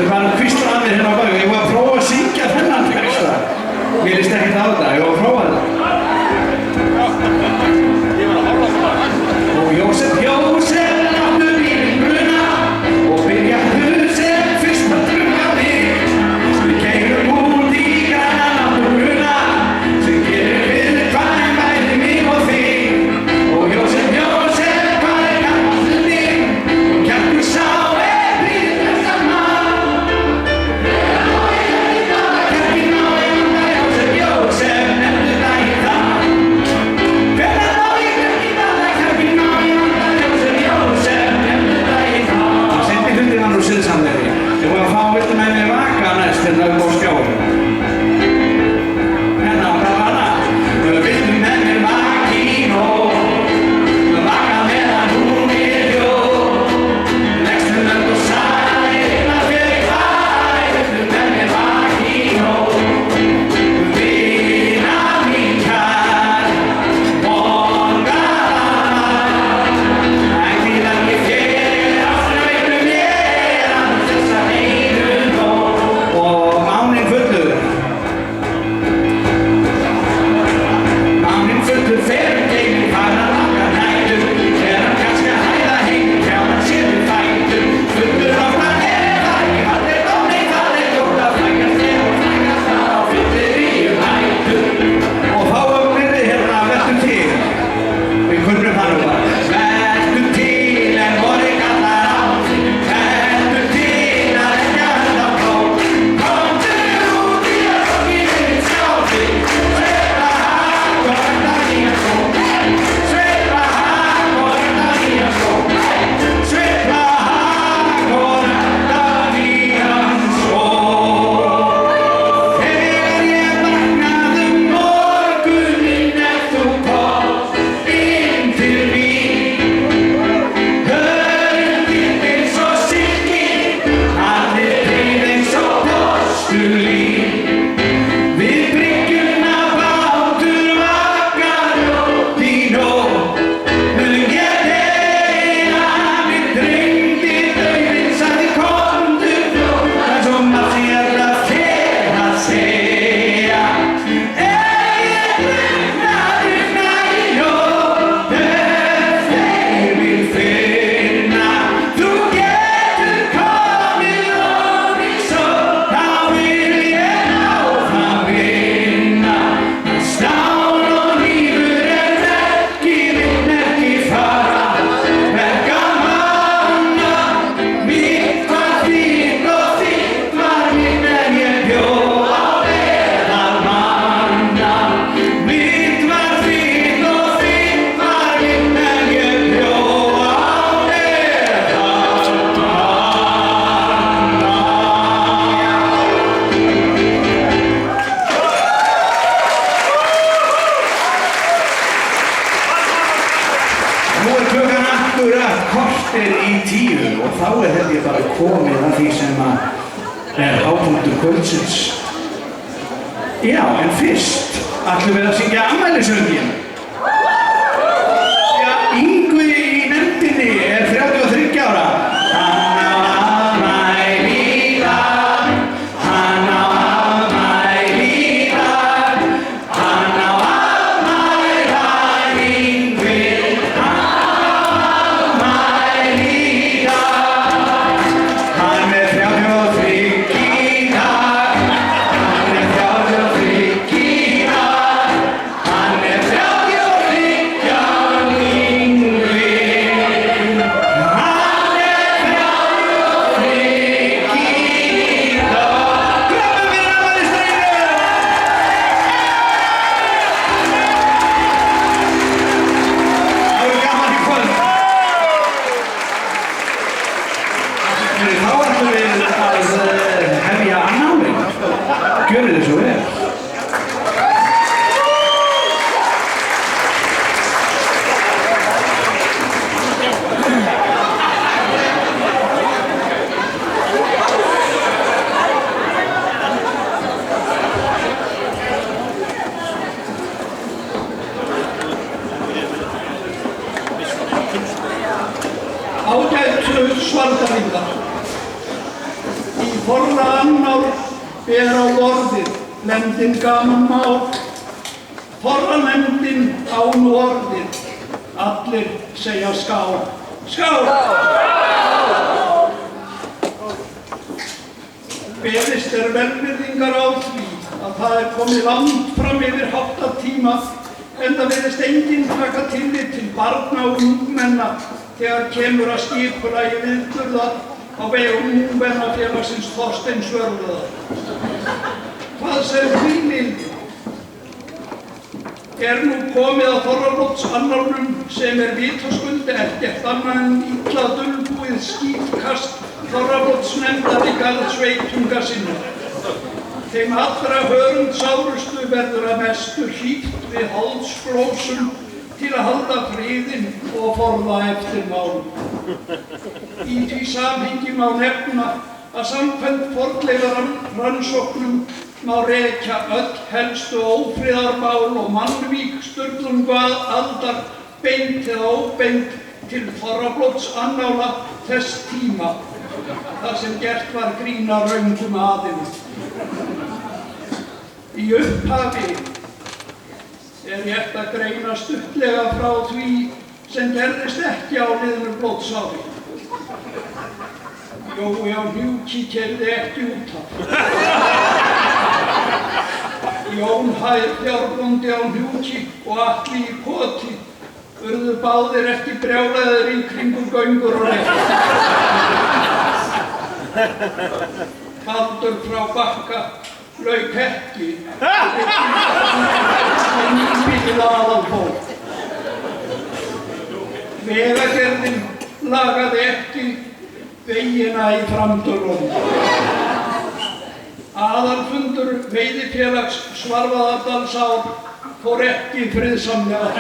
Þau var að hvísla að mér hérna á bak. Ég var að prófa að syngja þennan texta. Mér líst ekkert á þetta, ég var að prófa þetta. Og Jósef, láttu bílinn bruna og byrjaðu sem fyrst að drunga mig. Við keyrum út í græna náttúruna sem gerir við hvað bæði mig og þig. Og Jósef, hvað gammalt þig? Og kjarkur sá bríðir besta mann. Kjarkinn má ég vanda Jósef, nefndu það í það. Hvenær má ég kjarkinn vanda Jósef, nefndu það í það. Sendi hundið hann úr siðsamlegri. Ég voru að fá viltu með mér vaka næst hérna upp á skjáinu. Hérna, hvað var það? Viltu með mér vaka í nótt, vaka meðan hún ljót. Leggstu nönd og sæla fyrir hæ, viltu með mér vaka í nótt. Vina mín kær, morgana, ætti að ég fyrir ástæðu mér að þessa heilu nótt. Og máninn fullur. Máninn fullur fer geiminn fara langa nætur. Hann kannski að hæða heim hjá hann sér við fætur. Fullur ofta það ekki haldir á nei, það ljótt að flækast og flækast á fylliríu hættur. Og þá verði hérna vertu til. Við kunnum það nú bara. Vertu til en voru kallar á þig. Vertu til að leggja hönd á plóg. Komdu út í að sorginni sjá þig. Sveifla hag og enda nýja skó. Sveifla hag og enda nýja skó. Sveifla hag og enda nýja skó. Þegar ég vaknaði morguninn þú komst inn til mín. Hörundinn eins og silki, allir heið eins og postulín. Við bryggjuna bátur vakar út í nótt. Mun ég deila, mig dreymdi drauminn, sagði komdu fljótt. Það er svo margt sem ég að segja. Ég brugnaði í nótt, þeir vil finna. Þú getur komið ofan í sól, þá vil ég áfram vinna. Stál og hnífur verki, vill ekki fara. Verka manna, mitt var þitt og þitt var mitt en ég bjó á meðal manna. Mitt var þitt og þitt var mitt en ég bjó á meðal manna. Nú er klukkan akkúrat korter í 10 og þá er held ég bara komið að því sem að er hápunktur kvöldsins. Já, en fyrst ætlum við að syngja afmælisönginn. Já, Yngvi í nefndinni er 33 ára. Hann á afmæli í dag. Hann á afmæli í dag. Hann á afmæli Yngvi. Hann á afmæli í dag. Hann er 33 í dag. Hann er 33 í dag. Hann er 33 ágætu svartahringar í Forða annál ber á borðið, nefndin gaman mál. Forða nefndin án orðið, allir segja skál. Skál! Beðist velvirðingar á því að það komið langt fram yfir háttatíma, enda virðist enginn taka tillit til barna og ungmenna þegar kemur að skipulagi viðburða á vegum ungmennafélagsins Þorsteins Vörðuðar. Hvað sem því mildi nú komið að þorrablótsannálnum sem vitaskuld ekkert annað en illa dulbúið skítkast þorrablótsnefndar í garð sveitunga sinna. Þeim allra hörundsárustu verður að mestu hlíft við holdsblósum til að halda friðinn og forða eftirmálum. Í því samhengi má nefna að samkvæmt fornleifarannsóknum má rekja öll helstu ófriðarmál og mannvíg Sturlungu aldar beint eða óbeint til þorrablótsannála þess tíma, þar sem gert var grín að raungum aðilum. Í upphafi rétt að greina stuttlega frá því sem gerðist ekki á liðnu blótsári. Jói á Hnjúki keyrði ekki út af. Jón Hæðfjárbóndi á Hnjúki og Atli í Koti urðu báðir ekki brjálaðir í kringum göngur og rétt. Baldur frá Bakka lauk ekki en nýbyggilega aðalból. Vegagerðin lagaði ekki vegina í Framdölunum. Aðalfundur veiðifélags Svarfaðardalsár fór ekki friðsamlega.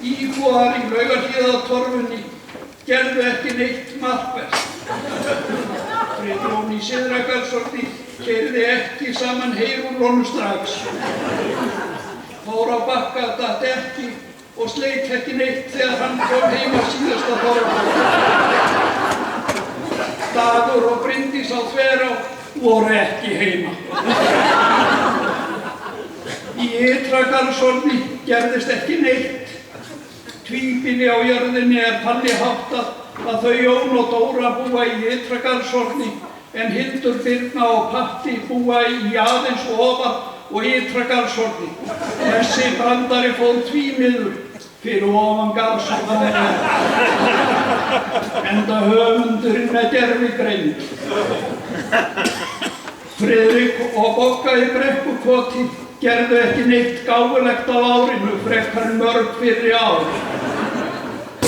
Íbúar í Laugarhlíðartorfunni gerðu ekki neitt markvert. Friðjón í Syðra-Garðshorni keyrði ekki saman heyrúllunum strax. Fór á Bakka datt ekki og sleit ekki neitt þegar hann kom heim á síðasta þorra. Dagur og Bryndís á Þverá voru ekki heima. Í Ytra-Garðshorni gerðist ekki neitt. Tvíbýli á jörðinni þannig háttað að þau Jón og Dóra búa í Ytra-Garðshorni en Hildur, Birna og Patti búa í aðeins ofar og Ytra-Garðshorni. Þessi brandari fór tvímiður fyrir ofan Garðshorni enda höfundurinn með gervigreind. Friðrik og Bogga í Brekkukoti gerðu ekki neitt gáfulegt á árinu frekar en mörg fyrri ár.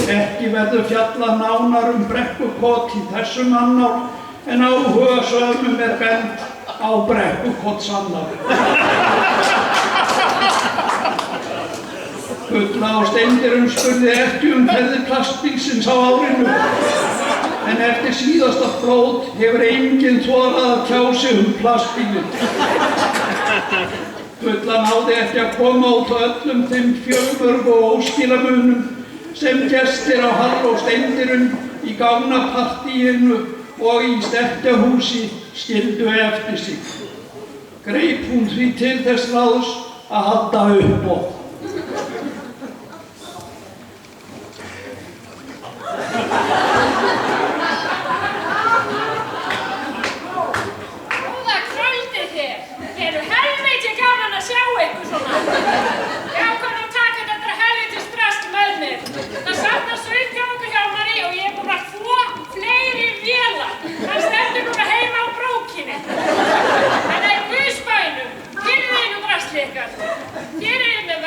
Ekki verður fjallað nánar Brekkukot í þessum annál en áhugasömum bent á Brekkukotsannál. Gulla og Steindirinn spurði ekki ferðir plastbílsins á árinu en eftir síðasta flót hefur enginn þorað að tjá sig plastbílinn. Gulla náði ekki að koma út á öllum þeim fjölmörgu og óskilamunum sem gestir á Hall og Steindirinn í gánapartíinu og í stekkjahúsi skildu eftir sig. Greip hún því til þess ráðs að halda uppboð. Góða kvöldið þér! Eru helviti gaman að sjá ykkur svona. Ég ákvað að taka þetta helvitis drast með mér. Það safnast upp hjá okkur hjá manni og ég er búin að þvo fleiri vélar. Það stendur núna heima á brókinni. En það er guðsbænum. Hirðið nú drastlið ykkar. Hér er með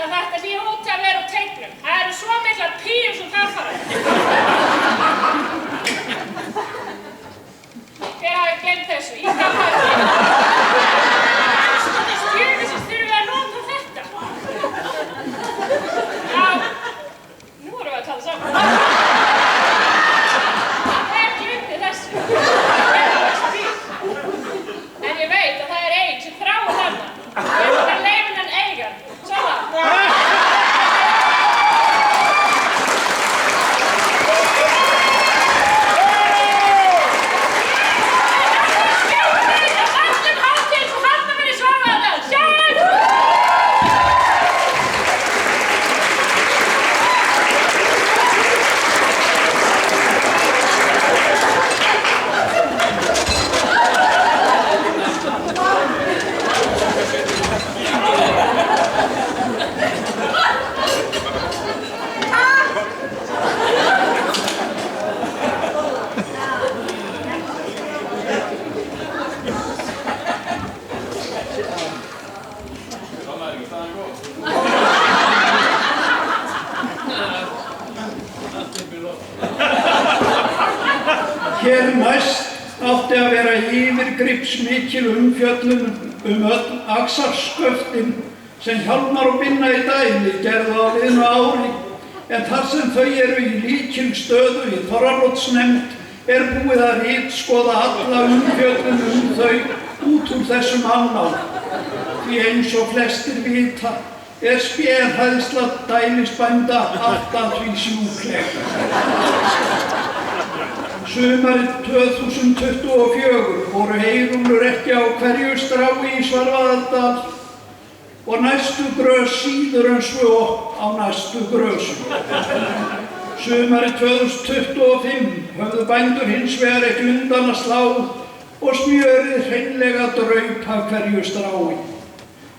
að þetta sé út að vera úr teiknum. Það eru svo miklar píur sem þar fara. Hver hafi gleymt þessu? Í gamla tíma. Andskotans djöfisins þurfum við að nota þetta. Já, nú erum við að tala saman. Hver gleymdi þessu? En ég veit að það er ein sem þráir þarna. Ég ætla að leyfa hennan eigan. Svona. Hér næst átti að vera yfirgripsmikil umfjöllun öll axarsköftin sem Hjálmar og Binna í Dæli gerðu á liðnu ári, en þar sem þau eru í lykilstöðu í Þorrablótsnefnd er búið að ritskoða alla umfjöllun þau út úr þessum annál. Því eins og flestir vita er spéhræðsla Dælisbænda alltaf því sjúkleg. Sumarið 2024 voru heyrúllur ekki á hverju strái í Svarfaðardal og næstu grös síður en svo á næstu grösum. Sumarið 2025 höfðu bændur hins vegar ekki undan að slá og smjörið hreinlega draup af hverju strái.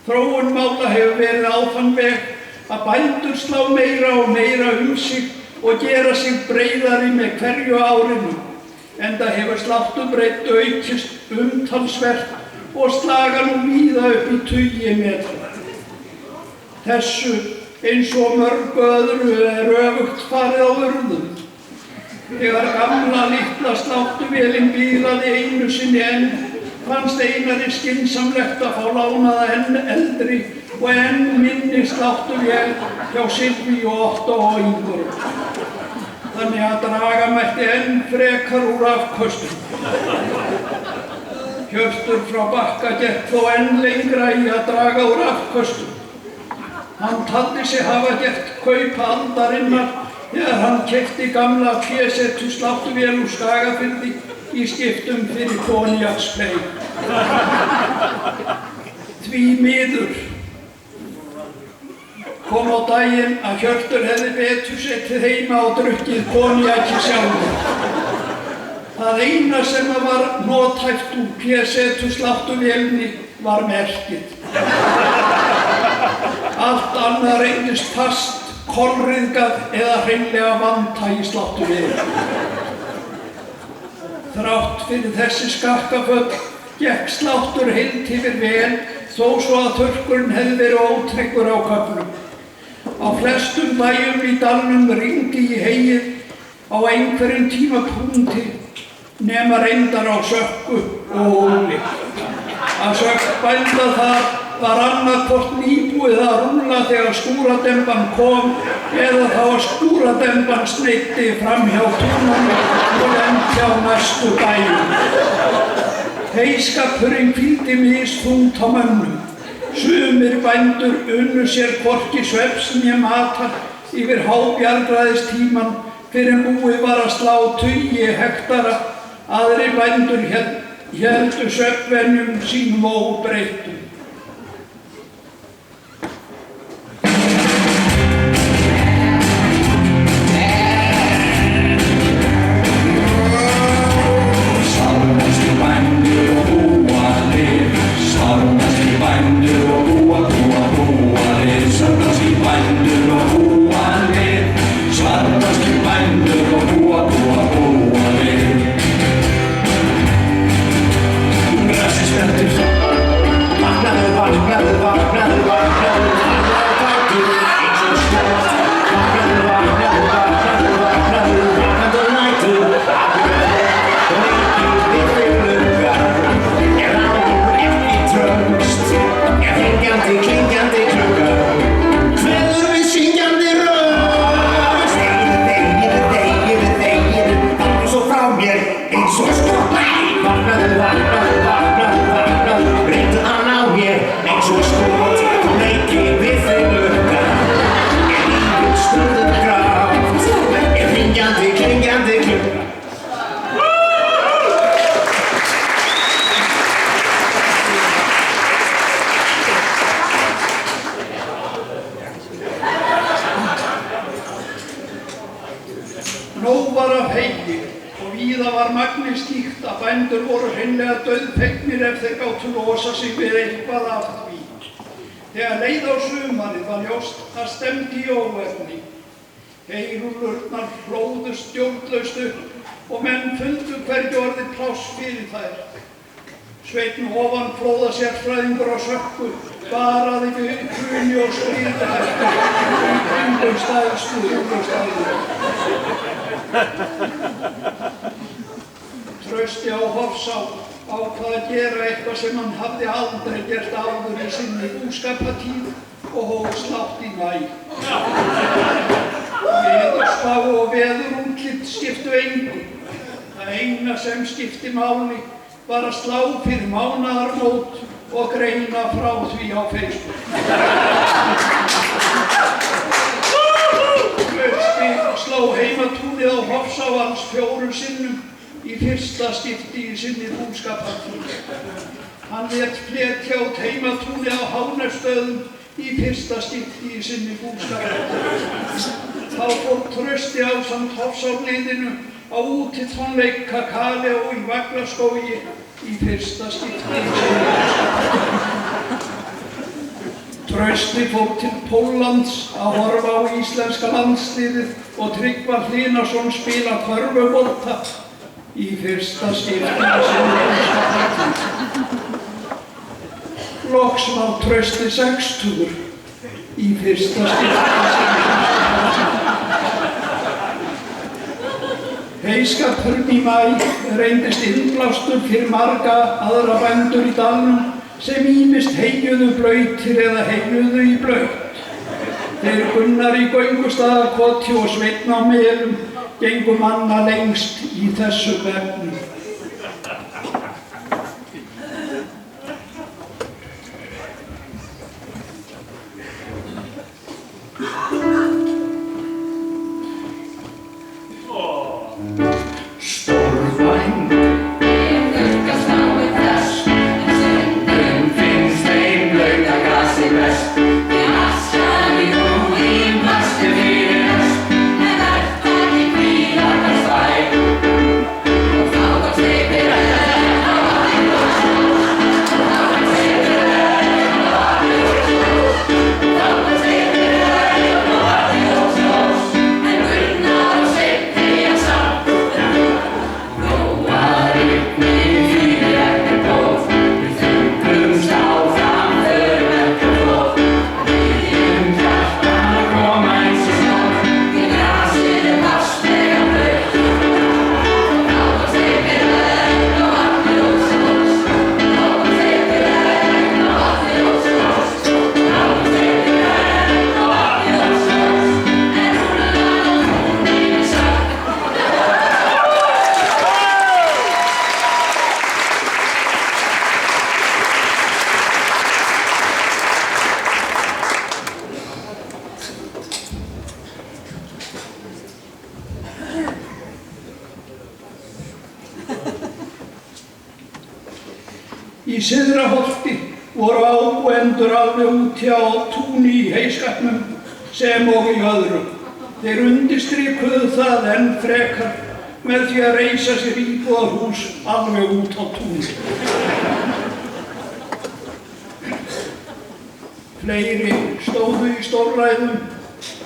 Þróun mála hefur verið á þann veg að bændur slá meira og meira sig og gera sig breiðari með hverju árinu, enda hefur sláttubreidd aukist umtalsvert og slaga nú víða upp í tugi metra. Þessu eins og mörgu öðru er öfugt farið á urðum. Þegar gamla litla sláttuvélin bílaði einu sinni enn, fannst Einari skynsamlegt að fá lánaða enn eldri og enn minni sláttuvél hjá Silvíu, Otto og Ingunni. Þannig að draga mætti enn frekar úr afköstum. Hjörtur frá Bakka gekk þó enn lengra í að draga úr afköstum. Hann taldi sig hafa gert kaup aldarinnar þegar hann keypti gamla P-setu sláttuvél úr Skagafirði í skiptum fyrir koníakspeig. Því miður kom á daginn að Hjörtur hefði betur setið heima og drukkið koníaki sjálfur. Það eina sem var nothæft úr P-setu sláttuvélinni var merkið. Allt annað reyndist fast, kolryðgað eða hreinlega vanta í sláttuvélina. Þrátt fyrir þessi skakkaföll gekk sláttur heilt yfir vel þó svo að þurrkurinn hefði verið ótryggur á köflum. Á flestum bæjum í dalnum rigndi í heyið á einhverjum tímapunkti nema reyndar á Sökku og Hóli. Að sögn bænda þar var annaðhvort nýbúið að rúlla þegar skúrademban kom eða þá að skúrademban sneitti fram hjá túnunum og lenti á næstu bæjum. Heyskapurinn hvíldi misþungt á mönnum. Sumir bændur unnu sér hvorki svefns né matar yfir hábjargræðistímann fyrr en búið var að slá tugi hektara. Aðrir bændur héldu svefnvenjum sínum óbreyttum. Vaknaðu, vaknaðu, vaknaðu, vaknaðu, vaknaðu, vaknaðu, var magnið slíkt að bændur voru hreinlega dauðfegnir ef þeir gátu losa sig við eitthvað af því. Þegar leið á sumarið var ljóst að stefndi í óefni. Heyrúllurnar hlóðust stjórnlaust upp og menn fundu hvergi orðið pláss fyrir þær. Sveinn Ofan flóðasérfræðingur á Sökku varaði við hruni og stríðahættu í kringum stærstu úrlustæðina. Trausti á Hofsá ákvað að gera eitthvað sem hann hafði aldrei gert áður í sinni búskapartíð og hóf slátt í maí. Veðurspá og veðurútlit skiptu engu. Það eina sem skipti máli var að slá fyrir mánaðarmót og greina frá því á Facebook. Trausti sló heimatúnið á Hofsá alls 4 sinnum í fyrsta skipti í sinni búskapartíð. Hann lét fletja út heimatúnið á Hánefsstöðum í fyrsta skipti í sinni búskapartíð. Þá fór Trausti ásamt Hofsáliðinu á útitónleika Kaleo í Vaglaskógi í fyrsta skipti í sinni búskapartíð. Trausti fór til Póllands að horfa á íslenska landsliðið og Tryggvar Hlinason spila körfubolta í fyrsta skipti í sinni búskapartíð. Loks var Trausti 60 í fyrsta skipti í sinni búskapartíð. Heyskapurinn í maí reyndist innblástur fyrir marga aðra bændur í dalnum sem ýmist heyjuðu blautir eða heyjuðu í blaut. Þeir Gunnar í Göngustaðakoti og Sveinn á Melum gengu manna lengst í þessum efnum. Í Syðra-Holti voru ábúendur alveg úti á túni í heyskapnum sem og í öðrum. Þeir undirstrikuðu það enn frekar með því að reisa sér íbúðarhús alveg út á túni. Fleiri stóðu í stórræðum.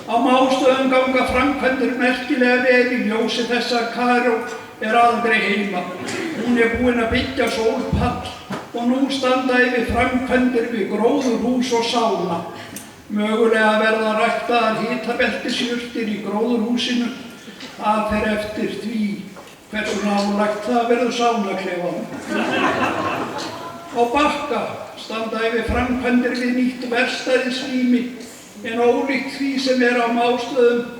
Á Mástöðum ganga framkvæmdir merkilega vel í ljósi þess að Karó aldrei heima. Hún búin að byggja sólpall og nú standa yfir framkvæmdir við gróðurhús og sána. Mögulega verða ræktaðar hitabeltisjurtir í gróðurhúsinu. Það fer eftir því hversu nálægt það verður sánaklefanum. Á Bakka standa yfir framkvæmdir við nýtt verkstæðisrými, en ólíkt því sem á Mástöðum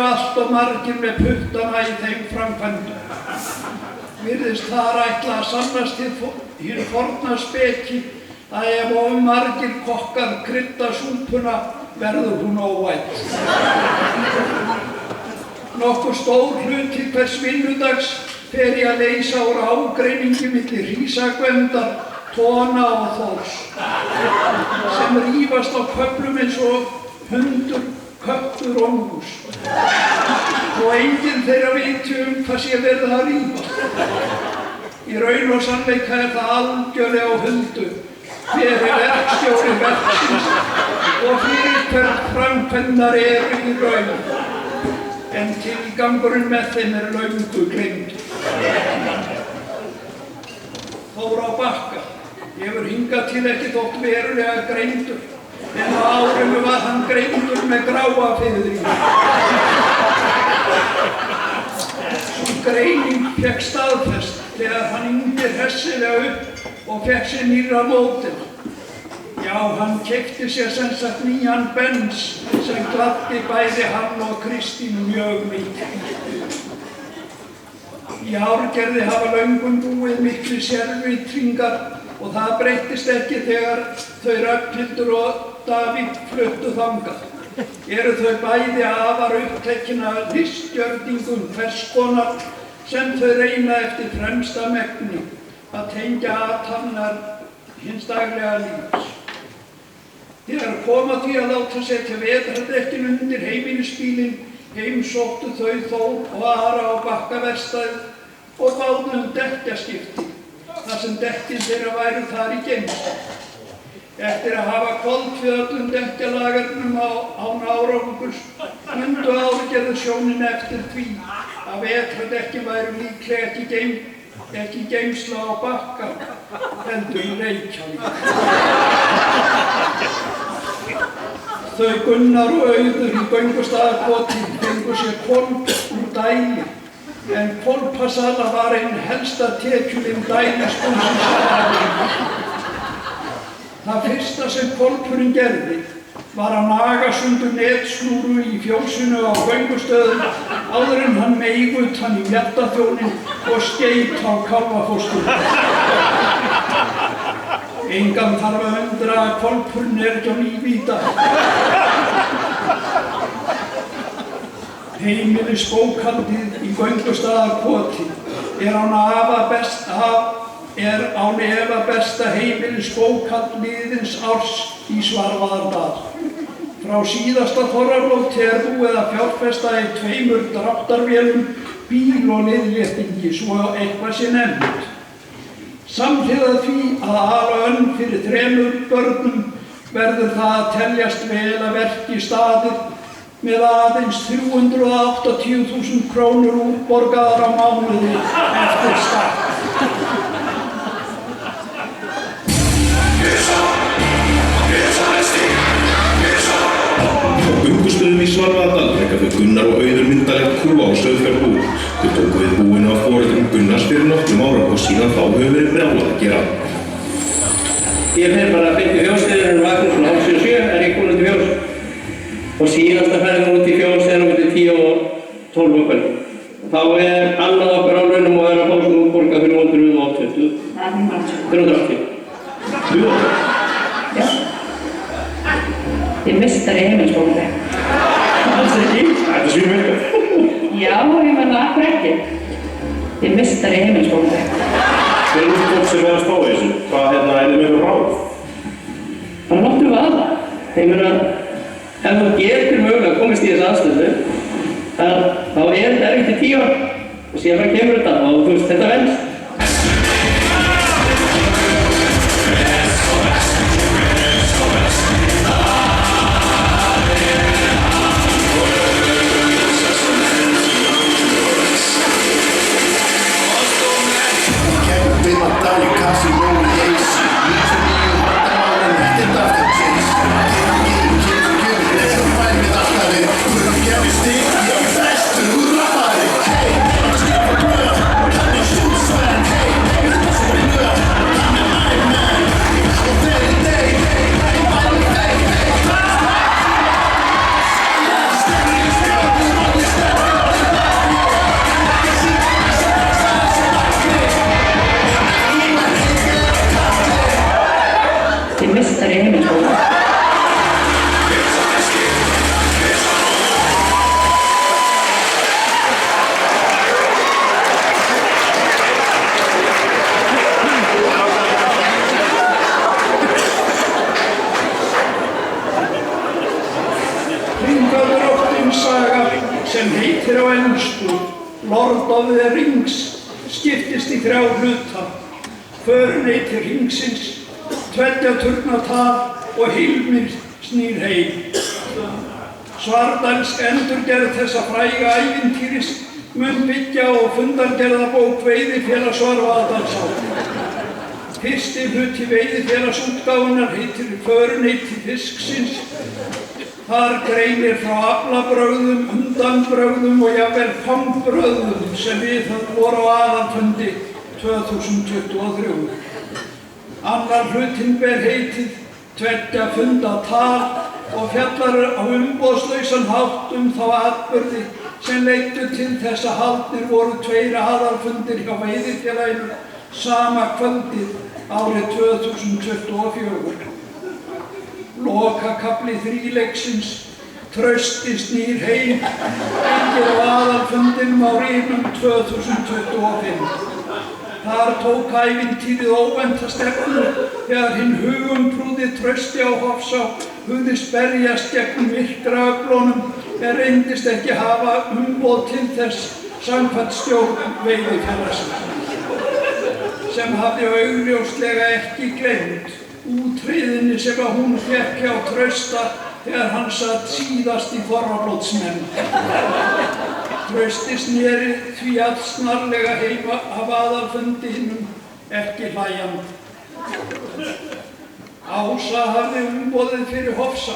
allt of margir með puttana í þeim framkvæmdum. Virðist þar ætla að sannast hinn forna speki að ef of margir kokkar krydda súpuna verður hún óvænt. Nokkur stór hluti hvers vinnudags fer í að leysa úr ágreiningi milli Hrísagvendar, Tona og Þórs, sem rífast á köflum eins og hundur, köttur og mús. og enginn þeirra viti hvað sé verið að rífa. Í raun og sannleika það algjörlega á huldu. Hver verkstjóri verksins og fyrir hvern framkvæmdar í raun. En tilgangurinn með þeim löngu gleymdur. Þór á Bakka hefur hingað til ekki þótt verulega greindur, en á árinu var hann greindur með gráa fiðringi. Sú greining fékk staðfest þegar hann yngir hressilega upp og fékk sér nýra mótil. Já, hann keypti sér sem sagt nýjan Benz sem gladdi bæði hann og Kristínu mjög mikið. Í árgerði hafa löngum búið miklu sérvitringar og það breyttist ekki þegar þau Ragnhildur og Davíð fluttu þangað. Eru þau bæði afar upptekin af listgjörningum hvers konar sem þau reyna eftir fremsta megni að tengja athafnar hins daglega lífs. Þegar kom að því að láta setja vetrardekkin undir heimilisbílinn, heimsóttu þau Þór og Ara á Bakkaverkstæð og báðu dekkjaskipti, þar sem dekkin þeirra væru þar í geymslu. Eftir að hafa hvolft við öllum dekkjalagernum án árangurs mundu árgerðarsjónin eftir því að vetrardekkin væru líklega ekki geymsla á Bakka, heldur í Reykjavík. Þau Gunnar og Auður í Göngustaðakoti fengu sér hvolp úr dæli, en hvolpasala var einn helsta tekjulind dælisbúsins. Það fyrsta sem hvolpurinn gerði var að naga sundur netsnúru í fjósinu á göngustöðum áður en hann meig utan í mjaltaþjóninn og skeit á kálfafósturinn. Engan þarf að undra að hvolpurinn ekki á lífi í dag. Heimilisbókhaldið í Göngustaðakoti er án efa besta heimilisbókhald liðins árs í Svarfaðardal. Frá síðasta þorrablóti er búið að fjárfesta í 2 dráttarvélum, bíl og liðléttingi, svo eitthvað sé nefnt. Samhliða því að ala önn fyrir 3 börnum verður það að teljast vel að verki staðir með aðeins 380.000 krónur útborgaðar á mánuði eftir skatt. Á göngustöðum í Svarfaðardal reka þau Gunnar og Auður myndalegt kúa og sauðfjárbú. Þau tóku við búinu af foreldrum Gunnars fyrir nokkrum árum og síðan þá hefur verið brjálað að gera. Ég fer bara að byggja fjóssteðinu og vakna svona 8:07 er ég komin til fjós. Og síðasta ferðin út í fjós er út í 10 og 12 kvöld. Þá annað okkar á launum og að fá svona útborgað fyrir 380. 380. 380? Já. Ég mistari heimilisbókhaldi. Alls ekki? Þetta er svínvirkar. Já, ég menna akkur ekki. Ég mistari heimilisbókhaldi. Hver er fólk sem er að spá í þessu? Hvað er þið með ráð? Bara náttum við að það. Ég meina, ef þú getur mögulega komist í þessu aðstöðu, þá er þetta erfitt í 10 ár og síðan bara kemur þetta og þú veist, þetta venst. sem heitir á ensku Lord of the Rings, skiptist í 3 hluta. Föruneyti hringsins, 2 turna tal og Hilmir snýr heim. Svartdælsk endurgerð þessa fræga ævintýris mun byggja á fundargerðabók Veiðifélags Svarfaðardalsá. Fyrsti hluti veiðifélagsútgáfunnar heitir Föruneyti fisksins. Þar greinir frá aflabrögðum, undanbrögðum og jafnvel fangbrögðum sem viðhöfð voru á aðalfundi 2023. Annar hlutinn ber heitið 2 funda tal og fjallar á umboðslausan hátt þá atburði sem leiddu til þess að haldnir voru 2 aðalfundir hjá Veiðifélaginu sama kvöldið árið 2024. Lokakafli 3 leiksins, Trausti snýr heim, byggir á aðalfundinum á Rímum 2025. Þar tók ævintýrið óvænta stefnu þegar hinn hugumprúði Trausti á Hofsá hugðist berjast gegn myrkraöflunum en reyndist ekki hafa umboð til þess samkvæmt stjórn Veiðifélagsins, sem hafði augljóslega ekki gleymt útreiðinni sem að hún fékk hjá Trausta þegar hann satt síðast í Þorrablótsnefnd. Trausti sneri því allsnarlega heim af aðalfundi hinum, ekki hlæjandi. Ása hafði umboðið fyrir Hofsá,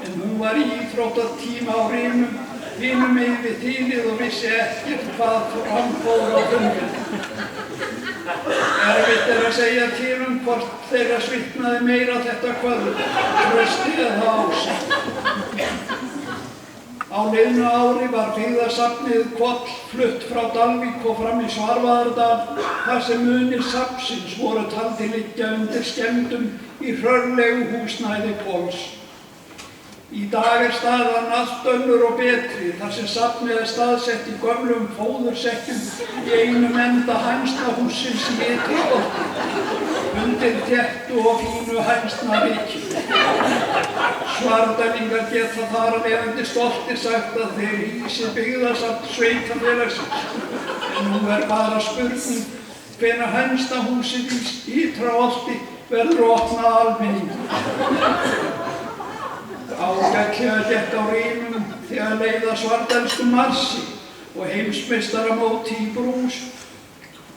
en hún var í íþróttatíma á Rímum, hinum megin við þilið og vissi ekkert hvað framfór á fundinum. Erfitt að segja til hvort þeirra svitnaði meira þetta kvöld, Trausti eða Ása. Á liðnu ári var byggðasafnið Hvoll flutt frá Dalvík og fram í Svarfaðardal, þar sem munir safnsins voru taldir liggja undir skemmdum í hrörlegu húsnæði Hvólls. Í dag staðan allt önnur og betri, þar sem safnið staðsett í gömlum fóðursekkjum í einum enda hænsnahússins í Ytri-Holti, undir þéttu og fínu hænsnaríki. Svarfdælingar geta þar af leiðandi stoltir sagt að þeir hýsi byggðasafn sveitafélagsins, en nú bara spurning hvenær hænsnahúsið í Ytra-Holti verður opnað almenningi. Ágætlega gekk á Rímum þegar leið að svartdælskum marssi og heimsmeistaramóti í brús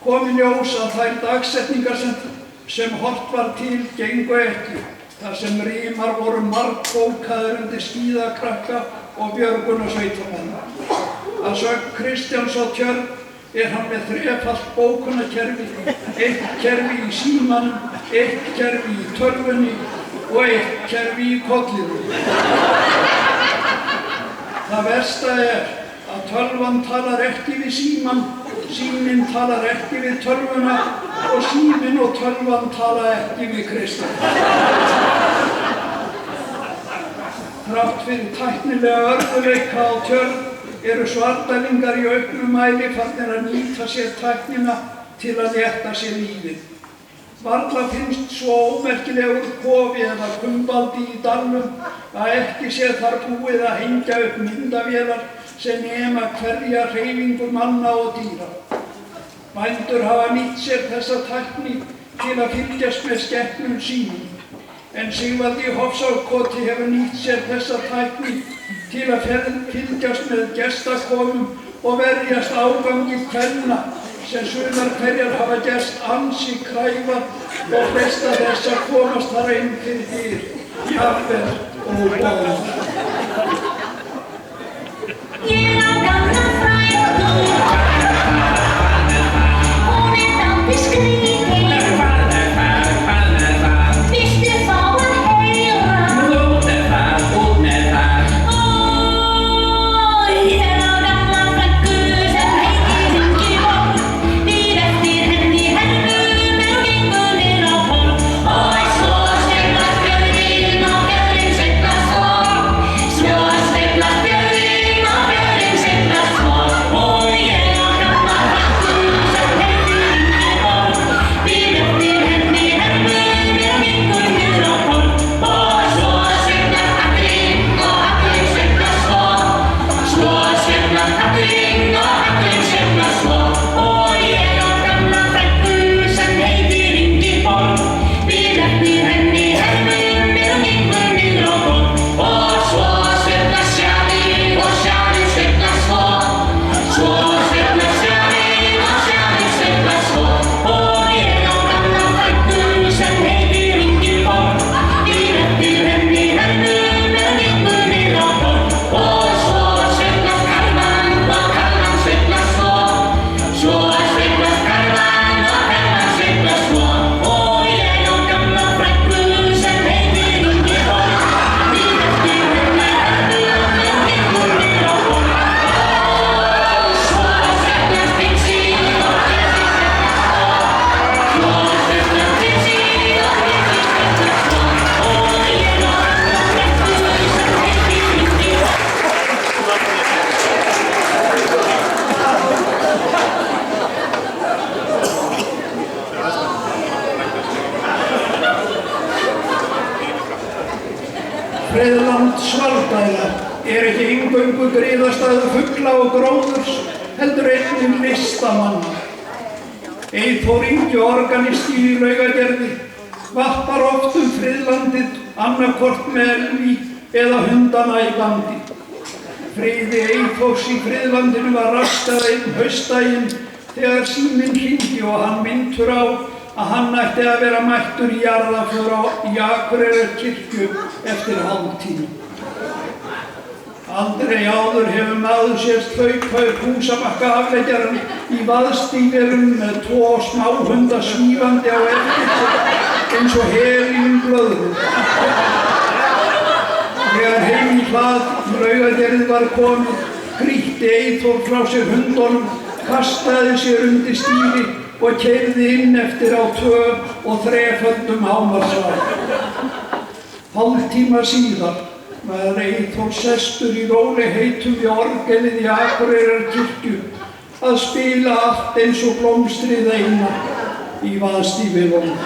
kom í ljós að þær dagsetningar sem horft var til gengu ekki, þar sem rímar voru margbókaðir undir skíðakrakka og björgunarsveitarmenn. Að sögn Kristjáns á Tjörn hann með 3-falt bókunarkerfi, 1 kerfi í símanum, 1 kerfi í tölvunni og 1 kerfi í kollinu. Það versta að tölvan talar ekki við símann, síminn talar ekki við tölvuna og síminn og tölvan tala ekki við Kristján. Þrátt fyrir tæknilega örðuleika á Tjörn eru svarfdælingar í auknum mæli farnir að nýta sér tæknina til að létta sér lífið. Varla finnst svo ómerkilegur kofi eða kumbaldi í dalnum að ekki sé þar búið að hengja upp myndavélar sem nema hverja hreyfingu manna og dýra. Bændur hafa nýtt sér þessa tækni til að fylgjast með skepnum sínum, en Sigvaldi í Hofsárkoti hefur nýtt sér þessa tækni til að fylgjast með gestakomum og verjast ágangi kvenna sem sumar hverjar hafa gerst ansi kræfar og freista þess að komast þar inn fyrir dyr, jafnvel og góð. Ég á gamla frænku, hún dálítið skrítin. Viltu fá að heyra? Út með það, út með það. Ég á gamla frænku sem heitir Ingiborg. Við eftir henni hermum gengur niður á Hólm. Svo sveiflast björgin og björgin sveiflast svo. Svo sveiflast björgin og björgin sveiflast svo. Og ég á gamla frænku sem heitir Ingiborg. Friðland Svalbæra ekki eingöngu griðastaður fugla og gróðurs, heldur einnig listamanna. Eyþór Ingi, organisti í Laugagerði, vappar oft friðlandið, annaðhvort með elví eða hundana í bandi. Friði Eyþórs í friðlandinu var raskað einn haustdaginn þegar síminn hringdi og hann minntur á að hann ætti að vera mættur í jarðarför í Akureyrarkirkju eftir hálftíma. Aldrei áður hefur maður sést hlaupa upp húsabakkaafleggjarann í vaðstígverum með 2 smáhunda svífandi á eftir sér eins og helíum blöðrum. Þegar heim í hlað Laugagerði var komið, grýtti Eyþór frá sér hundunum, kastaði sér undir stýri og keyrði inn eftir á 2 og 3-földum hámarkshraða. Hálftíma síðar var Eyþór sestur í rólegheitum við orgelið í Akureyrarkirkju að spila allt eins og blómstrið eina í vaðstígvélunum.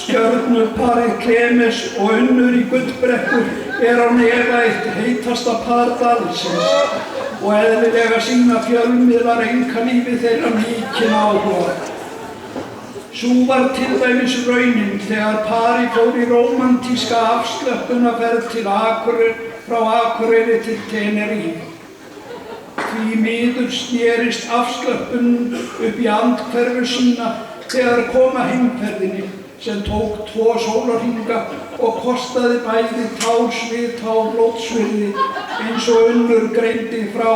Stjörnuparið Klemens og Unnur í Gullbrekku án efa eitt heitasta par dalsins og eðlilega sýna fjölmiðlar einkalífi þeirra mikinn áhuga. Sú var til dæmis raunin þegar parið fór í rómantíska afslöppunarferð til frá Akureyri til Tenerife. Því miður snerist afslöppun upp í andhverfu sína þegar koma heimferðinni sem tók 2 sólarhringa og kostaði bæði társvita og blótsvirði eins og Unnur greindi frá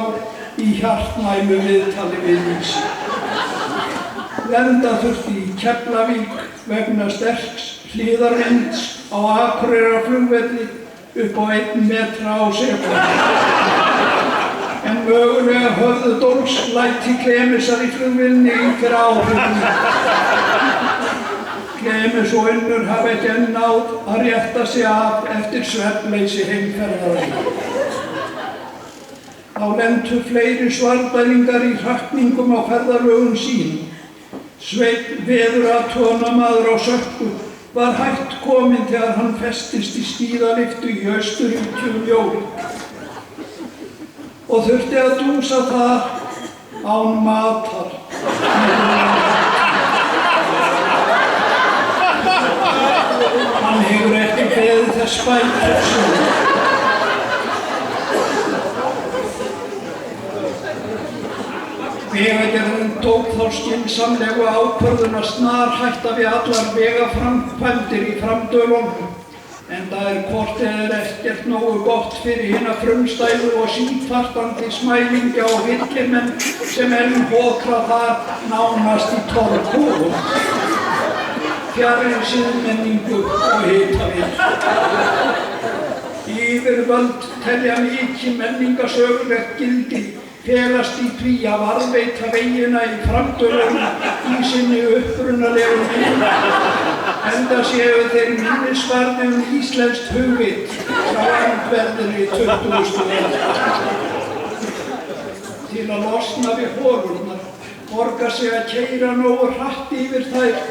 í hjartnæmu viðtali við Vísi. Lenda þurfti í Keflavík vegna sterks hliðarvinds á Akureyrarflugvelli upp á 1 metra á sekúndu. En mögulega höfðu dólgslæti Klemensar í flugvélni einhver áhrif. Klemens og Unnur hafa ekki enn náð að rétta sig af eftir svefnleysi heimferðarinnar. Þá lentu fleiri Svalbæringar í hrakningum á ferðalögum sínum. Sveinn veðurathugunarmaður á Sörku var hætt kominn þegar hann festist í skíðalyftu í Austurríki jólin og þurfti að dúsa þar án matar. Hann hefur ekki beðið þess bætur. Vegagerðin tók þá skynsamlegu ákvörðun að snarhætta við allar vegaframkvæmdir í framdölunum, enda hvort eð ekkert nógu gott fyrir hina frumstæðu og síðkvartandi smælingja og villimenn sem enn hokra þar nánast í torfkúfum. Fjarri siðmenningu og hitavél. Yfirvöld telja mikið menningarsögulegt gildi felast í því að varðveita vegina í framdölunum í sinni upprunalegu mynd, enda séu þeir minnisvarði íslenskt hugvit frá öndverðinni 20. öld. Til að losna við holurnar borgar sig að keyra nógu hratt yfir þær.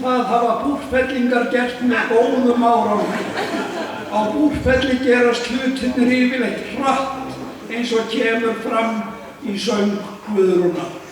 Það hafa Búrfellingar gert með góðum árangri. Á Búrfelli gerast hlutirnir yfirleitt hratt eins og kemur fram í söng Guðrúnar.